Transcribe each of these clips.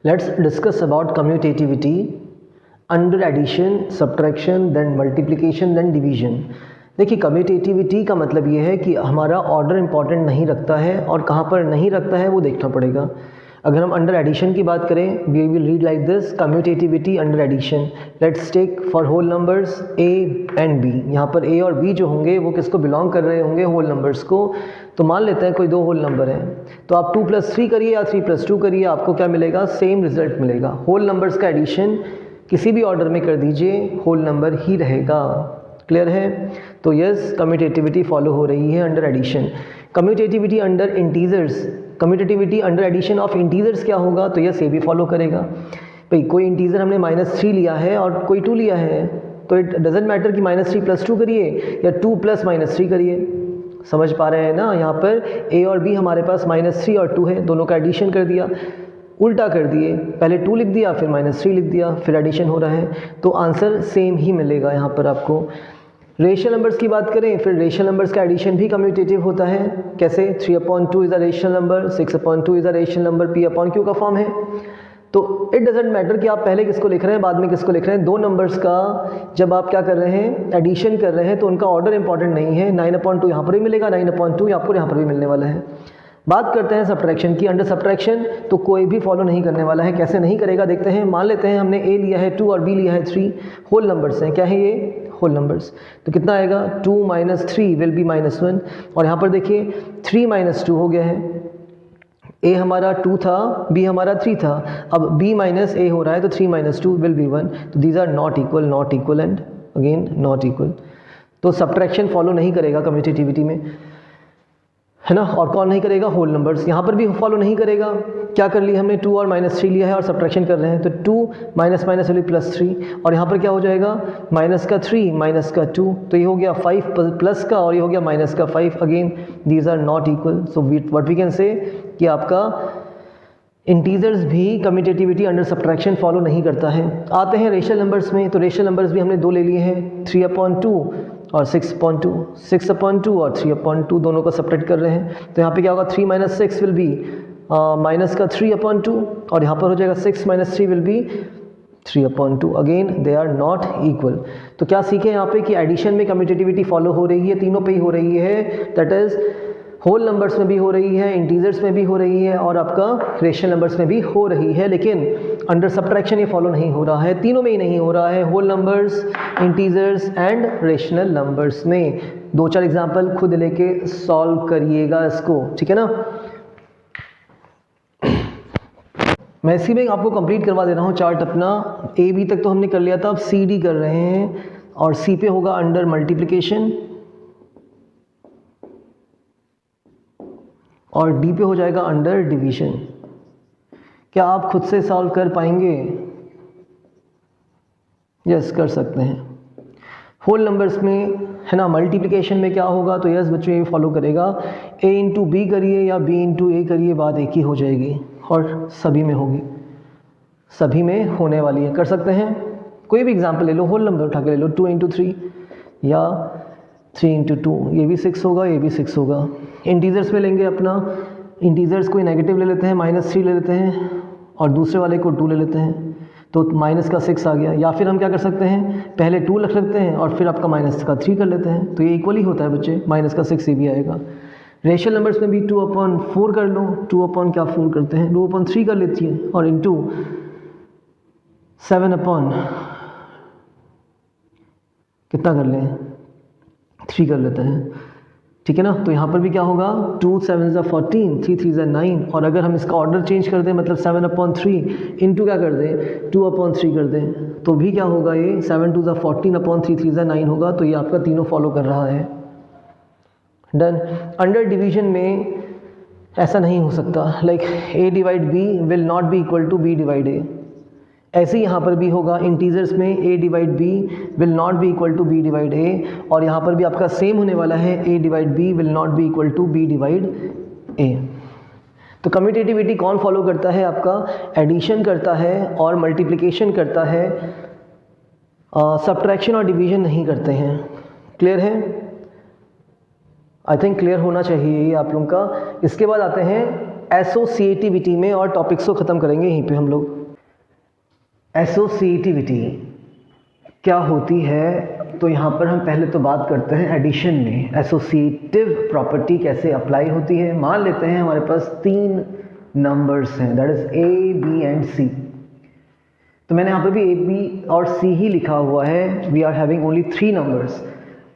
Let's discuss about commutativity under addition, subtraction, then multiplication, then division. देखिए commutativity का मतलब ये है कि हमारा ऑर्डर इंपॉर्टेंट नहीं रखता है और कहाँ पर नहीं रखता है वो देखना पड़ेगा। अगर हम अंडर एडिशन की बात करें, we will read like this, commutativity under addition. Let's take for whole numbers a and b। यहाँ पर a और b जो होंगे वो किसको बिलोंग कर रहे होंगे, होल नंबर्स को। तो मान लेते हैं कोई दो होल नंबर हैं, तो आप 2 + 3 करिए या 3 + 2 करिए, आपको क्या मिलेगा, सेम रिजल्ट मिलेगा। होल नंबर्स का एडिशन किसी भी ऑर्डर में कर दीजिए, होल नंबर ही रहेगा। क्लियर है? तो यस, कम्यूटेटिविटी फॉलो हो रही है under addition. Commutativity under integers, commutativity under addition of integers क्या होगा, तो यस ये भी फॉलो करेगा। भाई कोई इंटीजर हमने -3 लिया है और कोई 2 लिया है, तो इट डजेंट मैटर कि -3 + 2 करिए या 2 + -3 करिए। समझ पा रहे हैं ना? यहाँ पर a और b हमारे पास -3 और 2 है, दोनों का एडिशन कर दिया, उल्टा कर दिए, पहले 2 लिख दिया फिर -3 लिख दिया, फिर एडिशन हो रहा है, तो आंसर सेम ही मिलेगा यहाँ पर आपको। रेशनल नंबर्स की बात करें, फिर रेशनल नंबर्स का एडिशन भी कम्यूटेटिव होता है। कैसे? 3/2 is a rational number, 6/2 is a rational number, p/q का फॉर्म है। तो इट डजेंट मैटर कि आप पहले किसको लिख रहे हैं बाद में किसको लिख रहे हैं, दो नंबर्स का जब आप क्या कर रहे हैं, एडिशन कर रहे हैं, तो उनका ऑर्डर इंपॉर्टेंट नहीं है। 9/2 यहाँ पर भी मिलेगा, 9/2 आपको यहाँ पर भी मिलने वाला है। बात करते हैं सब्ट्रैक्शन की। अंडर सब्ट्रैक्शन तो कोई भी फॉलो नहीं करने वाला है। कैसे नहीं करेगा देखते हैं। मान लेते हैं हमने a लिया है 2 और b लिया है 3, होल नंबर्स हैं। क्या है ये? Whole numbers. तो कितना आएगा, 2 - 3 विल बी -1। और यहाँ पर देखिए 3 - 2 हो गया है। a हमारा 2 था, b हमारा 3 था, अब b - a हो रहा है, तो 3 - 2 विल बी 1। तो these are not equal and again not equal. तो सब्ट्रैक्शन फॉलो नहीं करेगा कम्यूटेटिविटी में, है ना। और कौन नहीं करेगा? Whole numbers. यहाँ पर भी फॉलो नहीं करेगा। क्या कर लिया हमने, 2 और -3 लिया है और सब्ट्रैक्शन कर रहे हैं, तो 2 - +3, और यहाँ पर क्या हो जाएगा, -3 -2, तो ये हो गया 5 प्लस का और ये हो गया -5। Again these are not equal. So what we can say कि आपका इंटीजर्स भी कम्यूटेटिविटी अंडर सब्ट्रैक्शन फॉलो नहीं करता है। आते हैं रेशनल नंबर्स में, तो रेशनल नंबर्स भी हमने 2 ले लिए हैं, 3/2 और 6/2, 6/2 और 3/2, दोनों को सब्ट्रैक्ट कर रहे हैं। तो यहाँ पे क्या होगा, 3 - 6 विल बी -3/2, और यहाँ पर हो जाएगा 6 - 3 will be 3/2। Again they are not equal. तो क्या सीखे यहाँ पे कि एडिशन में कम्यूटेटिविटी फॉलो हो रही है, तीनों पे ही हो रही है। दैट इज होल नंबर्स में भी हो रही है, इंटीजर्स में भी हो रही है, और आपका रेशनल नंबर्स में भी हो रही है। लेकिन अंडर सब्ट्रैक्शन ये फॉलो नहीं हो रहा है, तीनों में ही नहीं हो रहा है, whole numbers, integers and rational numbers में। 2-4 एग्जांपल खुद लेके सॉल्व करिएगा इसको, ठीक है ना। मैं इसी में आपको कंप्लीट करवा दे रहा हूँ चार्ट अपना। ए बी तक तो हमने कर लिया था, अब सी डी कर रहे हैं, और सी पे होगा अंडर मल्टीप्लिकेशन और डी पे हो जाएगा अंडर डिवीजन। क्या आप खुद से सॉल्व कर पाएंगे? यस, कर सकते हैं। होल नंबर्स में है ना, मल्टीप्लिकेशन में क्या होगा, तो यस बच्चों ये फॉलो करेगा। a × b करिए या b × a करिए, बात एक ही हो जाएगी और सभी में होगी, सभी में होने वाली है। कर सकते हैं। कोई भी एग्जांपल ले लो, होल नंबर उठा के ले लो, 2 × 3 या 3 × 2, ये भी 6 होगा, ये भी 6 होगा। इंटीजर्स में लेंगे अपना, इंटीजर्स कोई नेगेटिव ले लेते हैं, -3 ले लेते हैं, और दूसरे वाले को 2 ले लेते हैं, तो -6 आ गया। या फिर हम क्या कर सकते हैं, पहले 2 रख लेते हैं और फिर आपका -3 कर लेते हैं, तो ये इक्वल ही होता है बच्चे, -6 ये भी आएगा। रेशनल नंबर्स में भी 2/4 कर लो, 2/4 करते हैं, 2/3 कर लेती है, और इंटू 7/ कितना कर लें, 3 कर लेते हैं, ठीक है ना। तो यहाँ पर भी क्या होगा, 2 × 7 = 14, 3 × 3 = 9, और अगर हम इसका ऑर्डर चेंज कर दें, मतलब 7/3 इंटू क्या कर दें, 2/3 कर दें, तो भी क्या होगा, ये 7 × 2 = 14, 3 × 3 = 9 होगा। तो ये आपका तीनों फॉलो कर रहा है। डन। अंडर डिवीजन में ऐसा नहीं हो सकता, like a/b will not be equal to b/a। ऐसे ही यहाँ पर भी होगा, इंटीजर्स में a/b will not be equal to b/a, और यहाँ पर भी आपका सेम होने वाला है, a/b will not be equal to b/a। तो कम्यूटेटिविटी कौन फॉलो करता है, आपका एडिशन करता है और मल्टीप्लिकेशन करता है, सब्ट्रैक्शन और डिवीजन नहीं करते हैं। क्लियर है? आई थिंक क्लियर होना चाहिए ये आप लोगों का। इसके बाद आते हैं एसोसिएटिविटी में और टॉपिक्स को ख़त्म करेंगे यहीं पे हम लोग। एसोसिएटिविटी क्या होती है, तो यहाँ पर हम पहले तो बात करते हैं एडिशन में एसोसिएटिव प्रॉपर्टी कैसे अप्लाई होती है। मान लेते हैं हमारे पास 3 नंबर्स हैं, that is A, B and C। तो मैंने यहाँ पर भी A, B और C ही लिखा हुआ है, we are having only 3 numbers.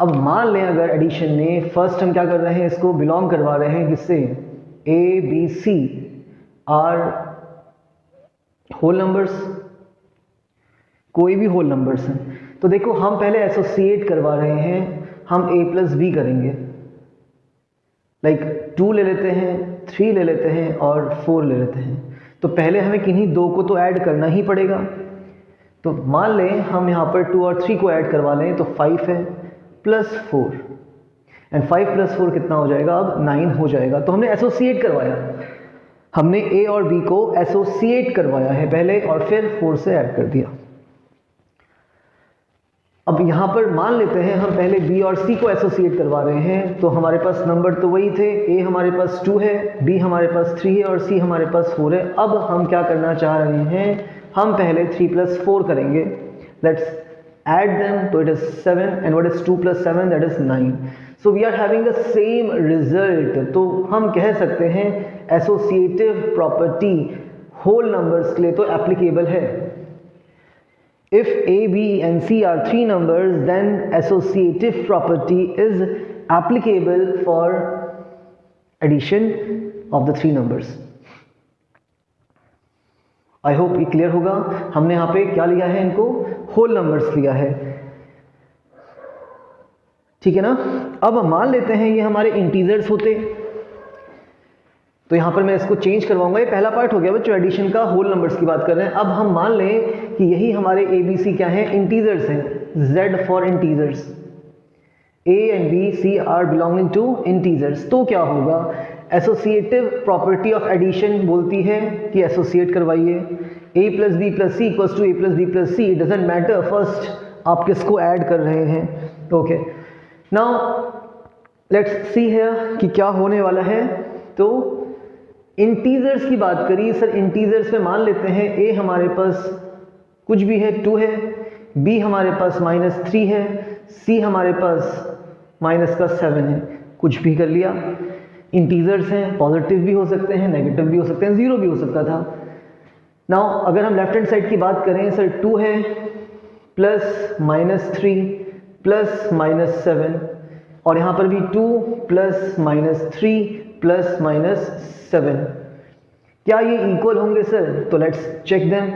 अब मान लें अगर एडिशन में फर्स्ट हम क्या कर रहे हैं, इसको बिलोंग करवा रहे हैं किससे, A, B, C are whole numbers, कोई भी होल नंबर्स हैं। तो देखो हम पहले एसोसिएट करवा रहे हैं, हम A प्लस B करेंगे, लाइक 2 ले लेते हैं, 3 ले लेते हैं और 4 ले लेते हैं। तो पहले हमें किन्हीं 2 को तो ऐड करना ही पड़ेगा। तो मान लें हम यहाँ पर 2 और 3 को ऐड करवा लें, तो 5 है प्लस 4 एंड 5 प्लस 4 कितना हो जाएगा, अब 9 हो जाएगा। तो हमने एसोसिएट करवाया, हमने A और B को एसोसिएट करवाया है पहले और फिर 4 से ऐड कर दिया। अब यहाँ पर मान लेते हैं हम पहले B और C को एसोसिएट करवा रहे हैं, तो हमारे पास नंबर तो वही थे, A हमारे पास 2 है, B हमारे पास 3 है और C हमारे पास 4 है। अब हम क्या करना चाह रहे हैं, हम पहले 3 प्लस 4 करेंगे, लेट्स add them, तो it is 7 and what is 2 plus 7, that is 9. So we are having the same result। तो हम कह सकते हैं एसोसिएटिव प्रॉपर्टी होल नंबर्स के लिए तो एप्लीकेबल है। If A, B and C are 3 numbers, then associative property is applicable for addition of the 3 numbers. I hope ये क्लियर होगा। हमने यहाँ पे क्या लिया है, इनको होल नंबर्स लिया है, ठीक है ना। अब मान लेते हैं ये हमारे इंटीजर्स होते, तो यहाँ पर मैं इसको चेंज करवाऊंगा। ये पहला पार्ट हो गया बच्चों एडिशन का, होल नंबर्स की बात कर रहे हैं। अब हम मान लें कि यही हमारे ABC क्या हैं, इंटीजर्स हैं, Z for integers, A and B, C are belonging to integers. तो क्या होगा, एसोसिएटिव प्रॉपर्टी ऑफ एडिशन बोलती है कि एसोसिएट करवाइए, A plus B plus C equals to A plus B plus C, doesn't matter first आप किसको add कर रहे हैं। ओके, नाउ लेट्स सी है कि क्या होने वाला है। तो इंटीजर्स की बात करी सर, इंटीजर्स में मान लेते हैं A हमारे पास कुछ भी है 2 है, B हमारे पास -3 है, C हमारे पास -7 है, कुछ भी कर लिया। इंटीजर्स हैं, पॉजिटिव भी हो सकते हैं, नेगेटिव भी हो सकते हैं, 0 भी हो सकता था। नाउ अगर हम लेफ्ट हैंड साइड की बात करें सर, 2 है प्लस -3 प्लस -7 और यहाँ पर भी 2 प्लस -3 प्लस -7, क्या ये इक्वल होंगे सर? तो लेट्स चेक देम।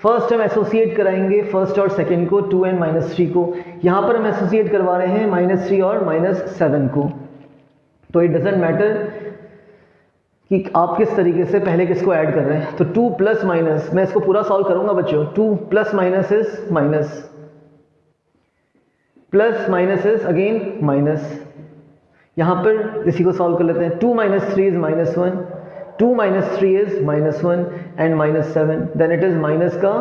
फर्स्ट हम एसोसिएट कराएंगे फर्स्ट और सेकंड को, 2 एंड -3 को। यहाँ पर हम एसोसिएट करवा रहे हैं -3 और -7 को। तो इट डजेंट मैटर कि आप किस तरीके से पहले किसको ऐड कर रहे हैं। तो 2 प्लस माइनस, मैं इसको पूरा सॉल्व करूंगा बच्चों। 2 plus minus is minus, plus minus is again minus. यहाँ पर इसी को सॉल्व कर लेते हैं। 2 - 3 is -1, 2 - 3 is -1 and -7, then it is minus का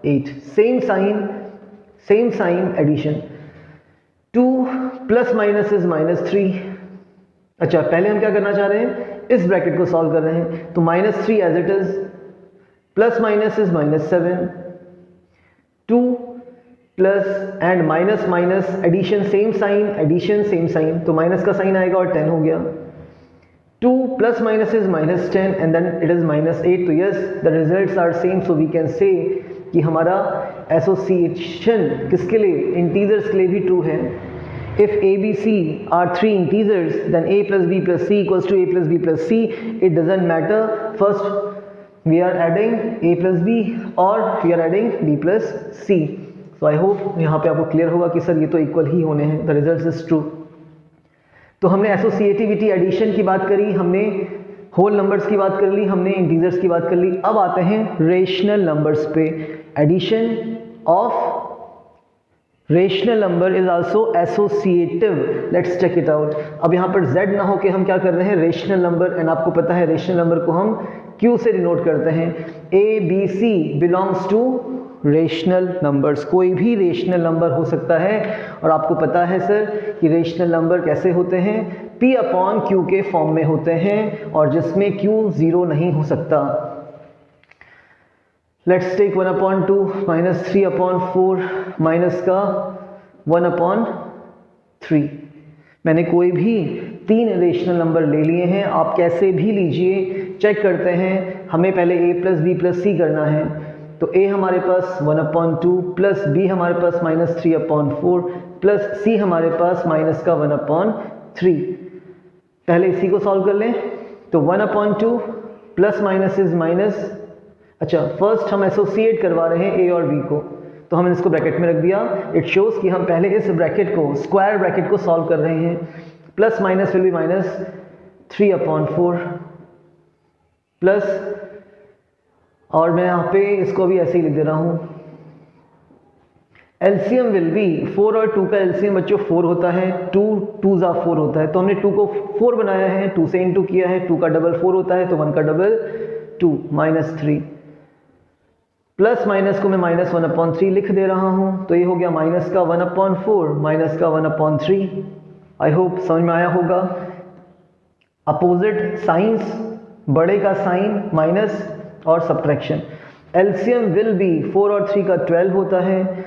8। Same sign addition. 2 plus minus is -3। अच्छा, पहले हम क्या करना चाह रहे हैं, इस ब्रैकेट को सॉल्व कर रहे हैं। तो -3 as it is, plus minus is -7, 2 plus and minus minus addition, same sign addition same sign, तो माइनस का साइन आएगा और 10 हो गया। 2 plus minus is -10 and then it is -8। तो yes, the results are same, so we can say कि हमारा association किसके लिए, इंटीजर्स के लिए भी ट्रू है। If A, B, C are 3 integers, then A plus B plus C equals to A plus B plus C. It doesn't matter. First we are adding A plus B or we are adding B plus C. So I hope यहाँ पे आपको clear होगा कि sir ये तो equal ही होने हैं। The result is true. तो हमने एसोसिएटिविटी एडिशन की बात करी, हमने होल नंबर्स की बात कर ली, हमने इंटीजर्स की बात कर ली। अब आते हैं रेशनल नंबर्स पे। Addition of rational number is also associative. Let's check it out. अब यहाँ पर z ना हो के हम क्या कर रहे हैं, रेशनल नंबर। एंड आपको पता है रेशनल नंबर को हम q से डिनोट करते हैं। A, B, C belongs to rational numbers. कोई भी रेशनल नंबर हो सकता है। और आपको पता है सर कि रेशनल नंबर कैसे होते हैं, P अपॉन Q के फॉर्म में होते हैं और जिसमें Q 0 नहीं हो सकता। लेट्स टेक 1/2 माइनस 3/4 माइनस का 1/3। मैंने कोई भी 3 रेशनल नंबर ले लिए हैं, आप कैसे भी लीजिए, चेक करते हैं। हमें पहले a प्लस बी प्लस सी करना है, तो a हमारे पास 1/2 प्लस b हमारे पास माइनस 3/4 प्लस c हमारे पास माइनस का 1/3। पहले इसी को सॉल्व कर लें, तो 1/2 प्लस माइनस इज माइनस। अच्छा, फर्स्ट हम एसोसिएट करवा रहे हैं a और b को, तो हमने इसको ब्रैकेट में रख दिया। इट शोज कि हम पहले इस ब्रैकेट को, स्क्वायर ब्रैकेट को सॉल्व कर रहे हैं। Plus minus will be minus 3/4 plus, और मैं यहाँ पे इसको भी ऐसे ही लिख दे रहा हूँ, एलसीएम विल बी 4 और 2 का एलसीएम बच्चों 4 होता है, 2 2 जा 4 होता है, तो हमने 2 को 4 बनाया है, 2 से इंटू किया है, 2 का डबल 4 होता है, तो 1 का डबल 2 माइनस 3। प्लस माइनस को मैं माइनस 1/3 लिख दे रहा हूँ, तो ये हो गया माइनस का 1/4 माइनस का 1/3। आई होप समझ में आया होगा। अपोजिट साइंस, बड़े का साइन माइनस और सब्ट्रैक्शन। एलसीएम विल बी 4 और 3 का 12 होता है।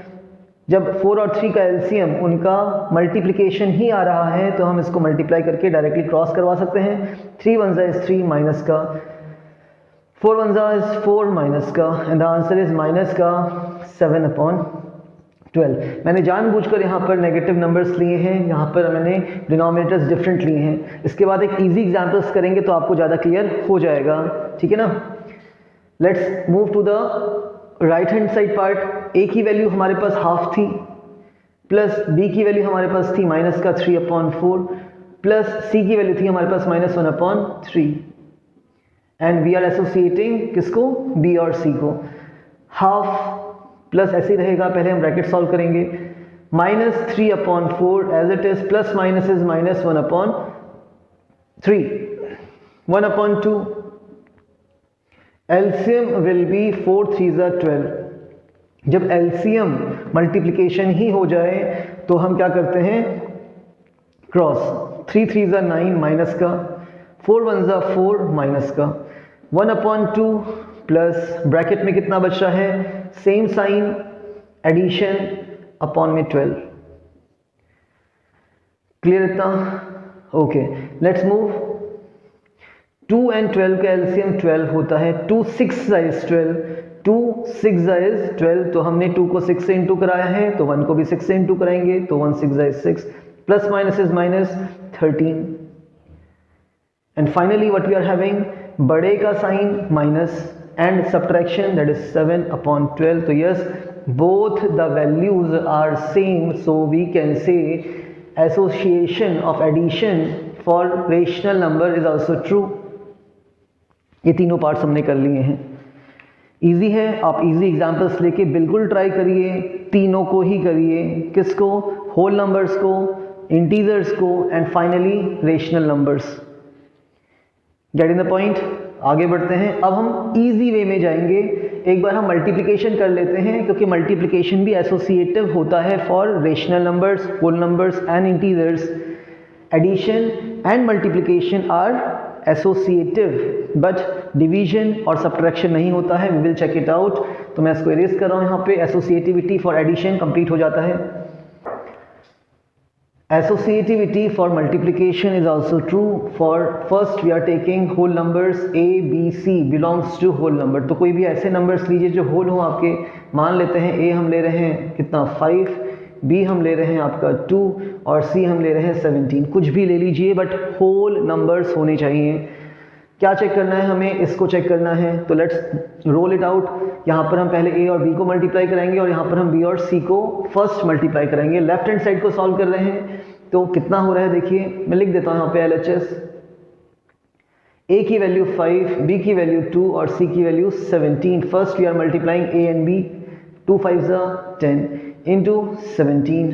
जब 4 और 3 का एलसीएम उनका मल्टीप्लिकेशन ही आ रहा है, तो हम इसको मल्टीप्लाई करके डायरेक्टली क्रॉस करवा सकते हैं। 3 1 इज 3 माइनस का, 4 1 इज 4 माइनस का, and the answer is minus का 7/12। मैंने जानबूझकर यहाँ पर नेगेटिव नंबर्स लिए हैं, यहाँ पर मैंने डिनोमिनेटर्स डिफरेंट लिए हैं। इसके बाद एक इजी एग्जांपल्स करेंगे तो आपको ज़्यादा क्लियर हो जाएगा, ठीक है ना। Let's move to the right hand side part. A की वैल्यू हमारे पास हाफ थी, प्लस बी की वैल्यू हमारे पास थी माइनस का 3/4 प्लस सी की वैल्यू थी हमारे पास minus 1/3, and we are associating किसको, बी और सी को। हाफ प्लस ऐसे ही रहेगा, पहले हम ब्रैकेट सॉल्व करेंगे। Minus 3/4 as it is, plus minus is minus 1/3, 1/2। LCM will be 4 3 जा 12। जब एलसीएम मल्टीप्लिकेशन ही हो जाए तो हम क्या करते हैं, क्रॉस। 3 3 जा 9 माइनस का, 4 1 जा 4 माइनस का, 1/2 प्लस ब्रैकेट में कितना बचा है, सेम साइन, एडिशन अपॉन में 12। क्लियर इतना? Okay, let's move. 2 and 12 का एलसीएम 12 होता है। 2 6 इज 12, 2 6 इज 12, तो हमने 2 को 6 से इंटू कराया है, तो 1 को भी 6 से इंटू कराएंगे, तो 1 6 is 6, plus minus is minus 13, and finally what we are having, बड़े का साइन minus and subtraction, that is 7/12. So yes, both the values are same, so we can say association of addition for rational number is also true. ये तीनों parts हमने कर लिए हैं। Easy है, आप इजी एग्जांपल्स लेके बिल्कुल ट्राई करिए, तीनों को ही करिए। किसको, होल नंबर्स को, इंटीजर्स को, and finally rational numbers. Get in the point. आगे बढ़ते हैं। अब हम इजी वे में जाएंगे। एक बार हम मल्टीप्लिकेशन कर लेते हैं, क्योंकि मल्टीप्लिकेशन भी एसोसिएटिव होता है for rational numbers, whole numbers and integers. Addition and multiplication are associative, but division और सब्ट्रैक्शन नहीं होता है। We will check it out. तो मैं इसको इरेज कर रहा हूँ यहाँ पे। एसोसिएटिविटी फॉर एडिशन कंप्लीट हो जाता है। Associativity for multiplication is also true. For first we are taking whole numbers. A, B, C belongs to whole number. तो कोई भी ऐसे numbers लीजिए जो whole हो आपके। मान लेते हैं A हम ले रहे हैं कितना 5, B हम ले रहे हैं आपका 2 और C हम ले रहे हैं 17। कुछ भी ले लीजिए बट whole numbers होने चाहिए। क्या चेक करना है हमें, इसको चेक करना है। तो लेट्स रोल इट आउट। यहाँ पर हम पहले A और B को मल्टीप्लाई कराएंगे और यहाँ पर हम B और C को फर्स्ट मल्टीप्लाई करेंगे। लेफ्ट हैंड साइड को सॉल्व कर रहे हैं, तो कितना हो रहा है देखिए, मैं लिख देता हूँ यहाँ पे LHS। A की वैल्यू 5, B की वैल्यू 2 और C की value 17। First we are multiplying A and B, 2 5 10 into 17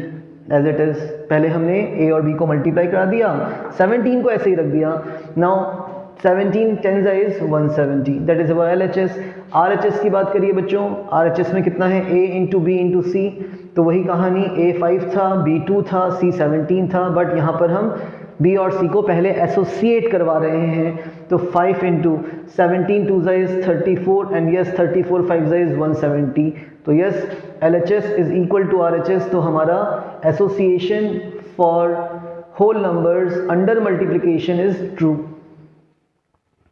as it is. पहले हमने A और B को मल्टीप्लाई करा दिया, 17 को ऐसे ही रख दिया। Now 17 10 is 170, that is our LHS। RHS की बात करिए बच्चों, RHS में कितना है, A into B into C। तो वही कहानी, A 5 था, B 2 था, C 17 था, बट यहाँ पर हम बी और सी को पहले एसोसिएट करवा रहे हैं। तो 5 into 17 2 is 34 and yes 34 5 is 170। तो yes LHS is equal to RHS। तो हमारा association for whole numbers under multiplication is true.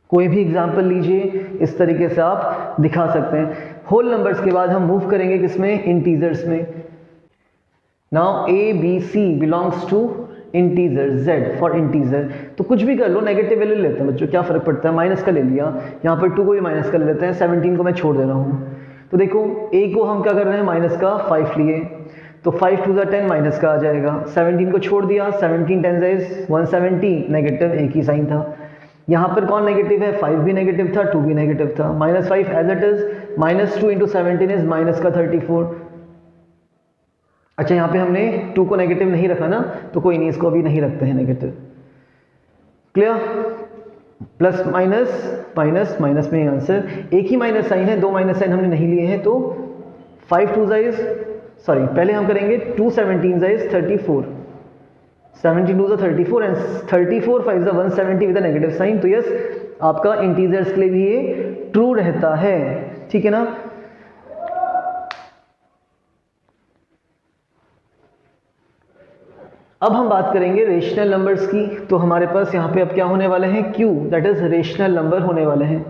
कोई भी एग्जाम्पल लीजिए, इस तरीके से आप दिखा सकते हैं। होल नंबर्स के बाद हम मूव करेंगे किसमें, इंटीजर्स में। Now A B C belongs to integer, Z for integer. तो कुछ भी कर लो, नेगेटिव वैल्यू लेते हैं बच्चों, क्या फर्क पड़ता है, माइनस का ले लिया, यहाँ पर 2 को भी माइनस का ले लेते हैं, 17 को मैं छोड़ दे रहा हूँ। तो देखो A को हम क्या कर रहे हैं, माइनस का 5 लिए, तो 5 2 10 माइनस का आ जाएगा, 17 को छोड़ दिया, 17 10 इज 170, नेगेटिव एक ही साइन था। यहाँ पर कौन नेगेटिव है, 5 भी नेगेटिव था, 2 भी नेगेटिव था, -5 as it is, -2 into 17 is minus का 34। अच्छा यहाँ पे हमने 2 को नेगेटिव नहीं रखा ना, तो कोई नहीं, इसको अभी नहीं रखते हैं negative. Clear, plus minus minus minus में आंसर, एक ही माइनस साइन है, 2 माइनस साइन हमने नहीं लिए हैं। तो 5 2 इज सॉरी पहले हम करेंगे 2 17 is 34, 17 2 34 and 34 5 is 170 with negative sign. तो यस आपका इंटीजर्स के लिए भी ये ट्रू रहता है, ठीक है ना। अब हम बात करेंगे रेशनल नंबर्स की। तो हमारे पास यहाँ पे अब क्या होने वाले हैं, Q, that is rational number होने वाले हैं।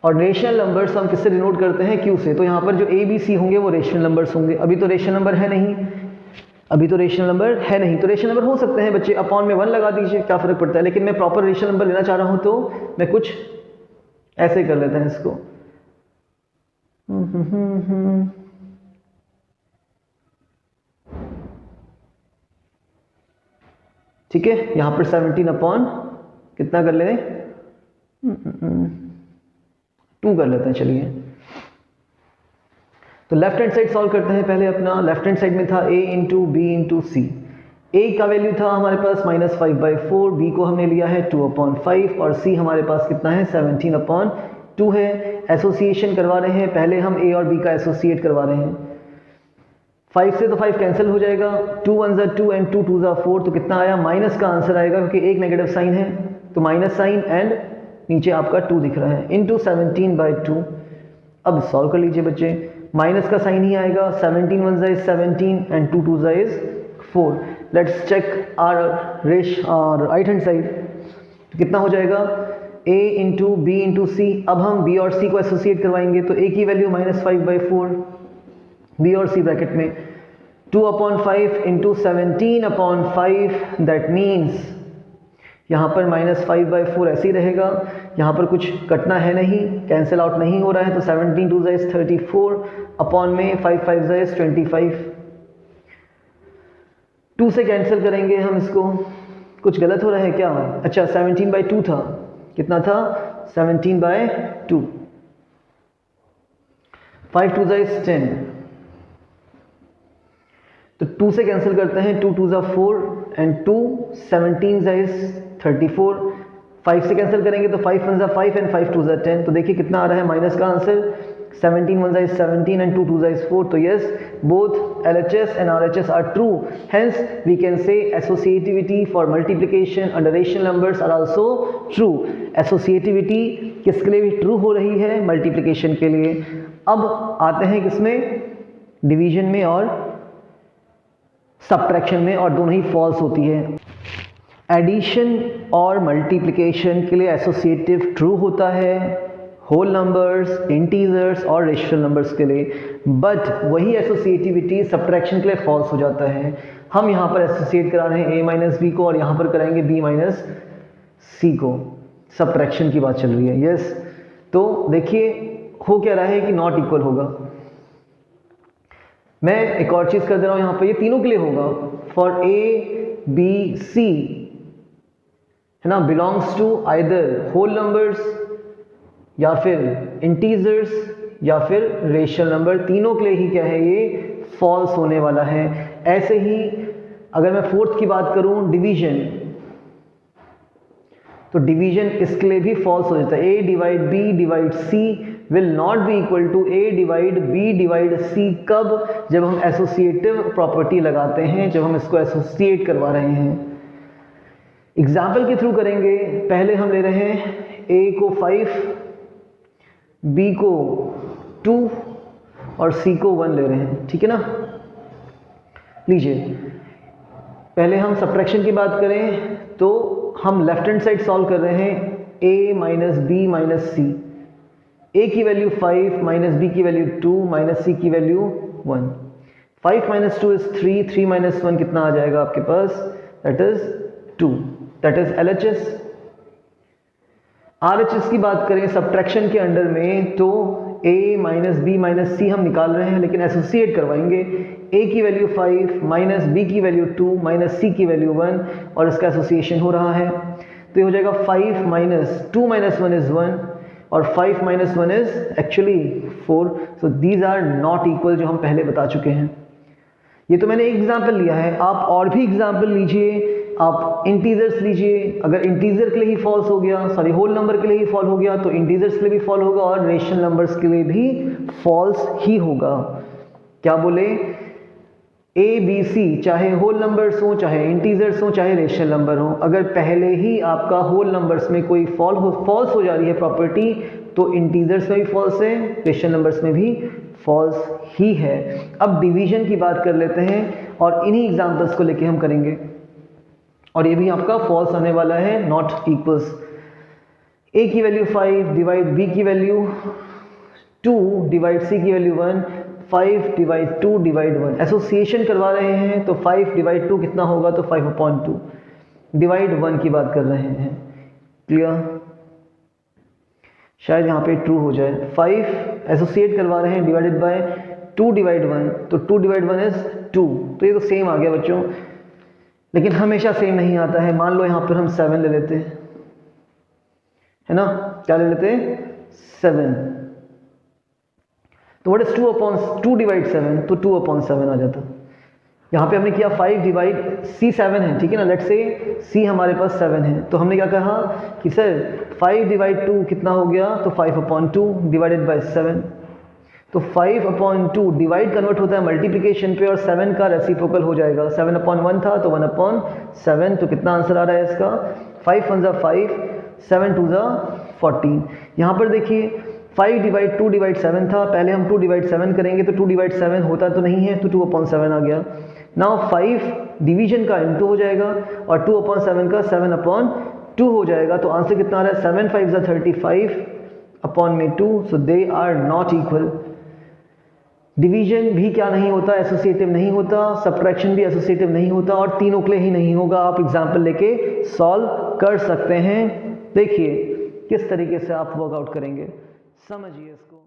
और रेशनल नंबर्स हम किससे डिनोट करते हैं, Q से। तो यहाँ पर जो A B C होंगे वो रेशनल नंबर्स होंगे। अभी तो रेशनल नंबर है नहीं, अभी तो रेशनल नंबर है नहीं, तो रेशनल नंबर हो सकते हैं बच्चे, अपॉन में 1 लगा दीजिए, क्या फर्क पड़ता है। लेकिन मैं प्रॉपर रेशनल नंबर लेना चाह रहा हूं तो मैं कुछ ऐसे कर लेते हैं इसको। ठीक है, यहां पर 17 अपॉन कितना कर लेते हैं, 2 कर लेते हैं। चलिए तो लेफ्ट हैंड साइड सॉल्व करते हैं पहले अपना। लेफ्ट हैंड साइड में था A into B into C. A का वैल्यू था हमारे पास -5/4, B को हमने लिया है 2/5 और C हमारे पास कितना है 17/2 है। एसोसिएशन करवा रहे हैं, पहले हम A और B का एसोसिएट करवा रहे हैं। 5 से तो 5 कैंसिल हो जाएगा, 2 1 ज़ा 2 एंड 2 2 ज़ा 4, तो कितना आया, माइनस का आंसर आएगा क्योंकि एक नेगेटिव साइन है, तो माइनस साइन एंड नीचे आपका 2 दिख रहा है, इंटू 17/2। अब सॉल्व कर लीजिए बच्चे, माइनस का साइन ही आएगा, 17 1 ज़ा इज 17 एंड 2 2 ज़ा is 4। Let's check our right hand side, तो कितना हो जाएगा, A into B into C. अब हम B और C को एसोसिएट करवाएंगे, तो A की वैल्यू -5/4, B और C ब्रैकेट में 2/5 इंटू 17/5, दैट मीन्स यहाँ पर -5/4 ऐसे ही रहेगा, यहाँ पर कुछ कटना है नहीं, कैंसिल आउट नहीं हो रहा है, तो 17 2 इज 34 अपॉन में 5 5 इज 25। 2 से कैंसिल करेंगे हम इसको, कुछ गलत हो रहा है क्या, अच्छा 17/2 था, कितना था 17/2, 5 2 इज 10, तो 2 से कैंसिल करते हैं, 2 2 ज़ा 4 एंड 2 17 इज 34। 5 से कैंसिल करेंगे तो 5 1 ज़ा 5 एंड 5 2 ज़ा 10, तो देखिए कितना आ रहा है माइनस का आंसर, 17 1 ज़ा इज 17 एंड 2 2 ज़ा इज 4। तो yes both LHS and RHS are true, hence we can say associativity for multiplication under rational numbers are also true. Associativity किसके लिए भी ट्रू हो रही है, मल्टीप्लिकेशन के लिए। अब आते हैं किसमें, डिवीजन में और सब्ट्रैक्शन में, और दोनों ही फॉल्स होती है। एडिशन और मल्टीप्लिकेशन के लिए एसोसिएटिव ट्रू होता है, होल नंबर्स, इंटीजर्स और रेशनल नंबर्स के लिए, बट वही एसोसिएटिविटी सब्ट्रैक्शन के लिए फॉल्स हो जाता है। हम यहाँ पर एसोसिएट करा रहे हैं A - B को और यहाँ पर कराएंगे B - C को, सब्ट्रैक्शन की बात चल रही है। यस, तो देखिए हो क्या रहा है कि नॉट इक्वल होगा। मैं एक और चीज कर दे रहा हूं, यहाँ पे ये तीनों के लिए होगा, फॉर A B C है ना, belongs to either whole numbers या फिर इंटीजर्स या फिर रेशनल नंबर, तीनों के लिए ही क्या है, ये फॉल्स होने वाला है। ऐसे ही अगर मैं फोर्थ की बात करूं, डिवीजन, तो डिवीजन इसके लिए भी फॉल्स हो जाता है, A divide B divide C will not be equal to A divide B divide C. कब? जब हम एसोसिएटिव प्रॉपर्टी लगाते हैं, जब हम इसको एसोसिएट करवा रहे हैं। एग्जाम्पल के थ्रू करेंगे। पहले हम ले रहे हैं ए को 5, बी को 2 और सी को 1 ले रहे हैं, ठीक है ना। लीजिए, पहले हम सब्ट्रैक्शन की बात करें तो हम लेफ्ट हैंड साइड सॉल्व कर रहे हैं। a minus B minus C, a की वैल्यू 5 माइनस बी की वैल्यू 2 माइनस सी की वैल्यू 1। 5 माइनस 2 इज 3, 3 माइनस 1 कितना आ जाएगा आपके पास? That is 2, that is LHS। RHS की बात करें सब्ट्रैक्शन के अंडर में तो a माइनस बी माइनस सी हम निकाल रहे हैं, लेकिन एसोसिएट करवाएंगे। a की वैल्यू 5 माइनस बी की वैल्यू 2 माइनस सी की वैल्यू 1 और इसका एसोसिएशन हो रहा है। तो ये हो जाएगा 5 माइनस 2 माइनस 1 इज 1 और 5 minus 1 is actually 4। So these are not equal, जो हम पहले बता चुके हैं। ये तो मैंने एक एग्जाम्पल लिया है, आप और भी एग्जाम्पल लीजिए। आप इंटीजर्स लीजिए, अगर इंटीजर के लिए ही फॉल्स हो गया, सॉरी होल नंबर के लिए ही फॉल हो गया तो इंटीजर्स के लिए भी फॉल होगा और रेशनल नंबर्स के लिए भी फॉल्स ही होगा। क्या बोले? ए बी सी, चाहे होल नंबर्स हो, चाहे इंटीजर्स हो, चाहे रेशनल नंबर हो, अगर पहले ही आपका होल नंबर्स में कोई फॉल्स हो जा रही है प्रॉपर्टी तो इंटीजर्स में भी फॉल्स है, रेशनल नंबर्स में भी फॉल्स ही है। अब डिवीजन की बात कर लेते हैं और इन्हीं एग्जाम्पल्स को लेके हम करेंगे और ये भी आपका फॉल्स आने वाला है, नॉट इक्वल्स। ए की वैल्यू 5 डिवाइड बी की वैल्यू 2 डिवाइड सी की वैल्यू 1, 5 डिवाइड 2 डिवाइड 1। एसोसिएशन करवा रहे हैं तो 5 डिवाइड 2 कितना होगा? तो 5/2 डिवाइड 1 की बात कर रहे हैं। क्लियर? शायद यहाँ पे ट्रू हो जाए। 5 एसोसिएट करवा रहे हैं डिवाइडेड बाय 2 डिवाइड 1, तो 2 डिवाइड 1 इज 2। तो ये तो सेम आ गया बच्चों, लेकिन हमेशा सेम नहीं आता है। मान लो यहाँ पर हम 7 ले लेते हैं, है ना। क्या ले लेते हैं? 7। तो व्हाट इज 2 डिवाइड 7? तो 2/7 आ जाता। यहाँ पे हमने किया 5 डिवाइड सी 7 है, ठीक है ना। लेट्स से सी हमारे पास 7 है, तो हमने क्या कहा कि सर 5 डिवाइड 2 कितना हो गया? तो 5/2 डिवाइडेड बाय 7। तो 5/2 डिवाइड कन्वर्ट होता है मल्टीप्लिकेशन पे और 7 का रेसिप्रोकल हो जाएगा। 7/1 था तो 1/7। तो कितना आंसर आ रहा है इसका? 5 1 = 5, 7 2 = 14। यहाँ पर देखिए 5 डिवाइड 2 डिवाइड 7 था, पहले हम 2 डिवाइड 7 करेंगे तो 2 डिवाइड 7 होता तो नहीं है, तो 2/7 आ गया। नाउ 5 डिवीजन का इनटू हो जाएगा और 2/7 का 7/2 हो जाएगा। तो आंसर कितना आ रहा है? 7 5 = 35/2। So they are not equal. Division भी क्या नहीं होता? एसोसिएटिव नहीं होता। सब्ट्रैक्शन भी एसोसिएटिव नहीं होता और तीनों के लिए ही नहीं होगा। आप एग्जाम्पल लेके सॉल्व कर सकते हैं। देखिए किस तरीके से आप वर्कआउट करेंगे, समझिए इसको।